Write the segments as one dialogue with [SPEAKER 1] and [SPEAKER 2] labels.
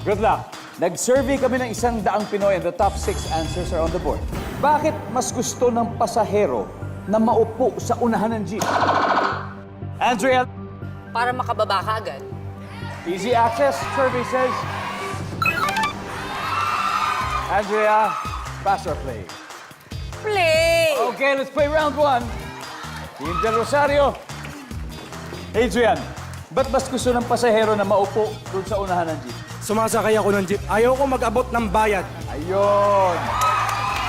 [SPEAKER 1] Good luck. Nag-survey kami ng 100 Pinoy and the top 6 answers are on the board. Bakit mas gusto ng pasahero na maupo sa unahan ng jeep? Andrea,
[SPEAKER 2] Para makababa ka agad.
[SPEAKER 1] easy access, survey says. Andrea, pass or play?
[SPEAKER 2] Play!
[SPEAKER 1] Okay, let's play round 1. Team Del Rosario. Adrian, ba't mas gusto ng pasahero na maupo dun sa unahan ng jeep?
[SPEAKER 3] Sumasakay ako ng jeep. Ayaw ko mag-abot ng bayad.
[SPEAKER 1] Ayun.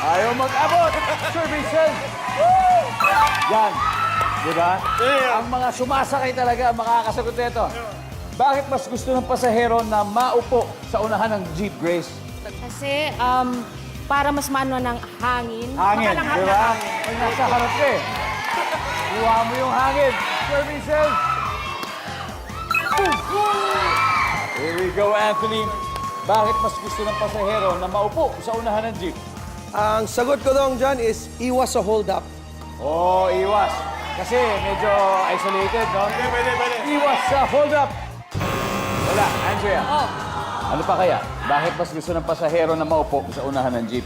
[SPEAKER 1] Ayaw mag-abot. Services. Yan. Diba? Ang mga sumasakay talaga ang makakasagot nito. Bakit mas gusto ng pasahero na maupo sa unahan ng jeep, Grace?
[SPEAKER 4] Kasi para mas maano ng hangin.
[SPEAKER 1] Hangin,
[SPEAKER 4] Makalanghap
[SPEAKER 1] di
[SPEAKER 4] na
[SPEAKER 1] ba?
[SPEAKER 4] hangin.
[SPEAKER 1] Pag nasa harap ka eh. Kuha mo yung hangin. Services. Here we go, Anthony. Bakit mas gusto ng pasahero na maupo sa unahan ng jeep?
[SPEAKER 5] Ang sagot ko dong dyan is iwas sa hold-up.
[SPEAKER 1] Oh, iwas. Kasi medyo isolated, no? Pwede. Iwas sa hold-up. Wala, Andrea.
[SPEAKER 2] Oh,
[SPEAKER 1] Ano pa kaya? Bakit mas gusto ng pasahero na maupo sa unahan ng jeep?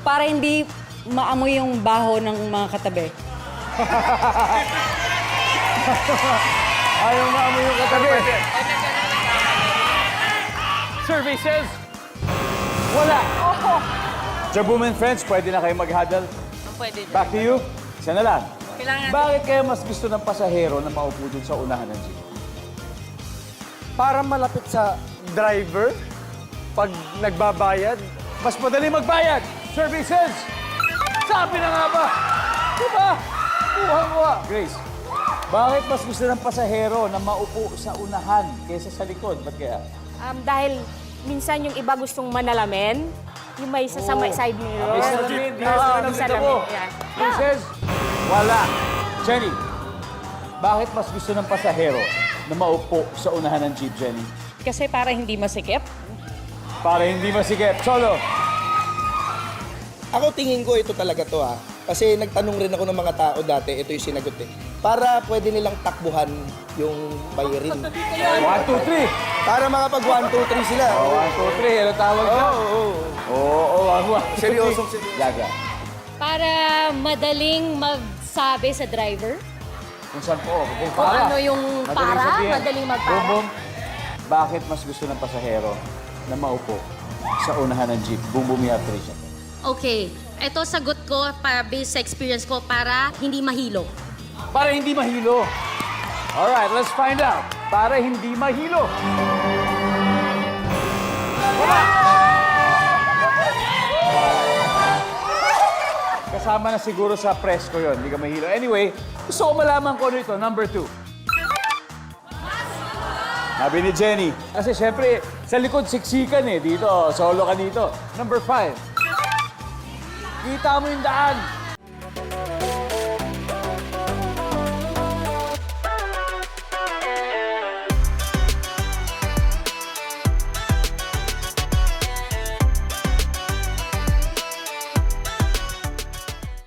[SPEAKER 2] para hindi maamoy yung baho ng mga katabi.
[SPEAKER 1] Ayaw nga mo yung katabi. Survey says, wala. Jaboom and friends, pwede na kayo mag-huddle.
[SPEAKER 2] Pwede.
[SPEAKER 1] Back to you. Isa na lang.
[SPEAKER 2] Kailangan
[SPEAKER 1] Bakit kaya mas gusto ng pasahero na maupo dun sa unahan ng jeep?
[SPEAKER 3] Para malapit sa driver, pag nagbabayad,
[SPEAKER 1] Mas madali magbayad. Services. Sabi na nga ba? Diba? Kuha. Grace, bakit mas gusto ng pasahero na maupo sa unahan kaysa sa likod? Ba't kaya?
[SPEAKER 4] Dahil minsan yung iba gustong manalamin, yung may sa may side mirror.
[SPEAKER 1] Miss Nadine, di
[SPEAKER 4] Oo,
[SPEAKER 1] ka
[SPEAKER 4] yung
[SPEAKER 1] nakita
[SPEAKER 4] salamin.
[SPEAKER 1] mo.
[SPEAKER 4] Yan.
[SPEAKER 1] Princess, wala. Jenny, bakit mas gusto ng pasahero na maupo sa unahan ng jeep, Jenny?
[SPEAKER 2] Kasi para hindi masikip.
[SPEAKER 1] Para hindi masikip. Solo.
[SPEAKER 5] Ako tingin ko ito talaga to ha. Kasi nagtanong rin ako ng mga tao dati, ito yung sinagot eh. Para pwede nilang takbuhan yung bayarin.
[SPEAKER 1] 1, 2, 3.
[SPEAKER 5] Para makapag 1, 2, 3 sila.
[SPEAKER 1] 1, 2, 3. Ano tawag na? Oo.
[SPEAKER 5] Seryosong
[SPEAKER 1] Gaga.
[SPEAKER 6] Para madaling magsabi sa driver.
[SPEAKER 1] Kung saan po? Kung
[SPEAKER 6] Kung
[SPEAKER 1] para.
[SPEAKER 6] ano yung para,
[SPEAKER 1] sabihin.
[SPEAKER 6] madaling magpara.
[SPEAKER 1] Boom, boom. Bakit mas gusto ng pasahero na maupo sa unahan ng jeep? Boom, boom, you have 3 seconds.
[SPEAKER 6] Okay, ito sagot ko para based sa experience ko para hindi mahilo.
[SPEAKER 1] Para hindi mahilo. Alright, let's find out. Para hindi mahilo. Wala! Kasama na siguro sa press ko yun. Hindi ka mahilo. Anyway, gusto ko malaman ko ano ito. Number 2. Sabi ni Jenny. Kasi syempre, sa likod siksikan eh. Dito, solo ka dito. Number 5. Kita mo yung daan.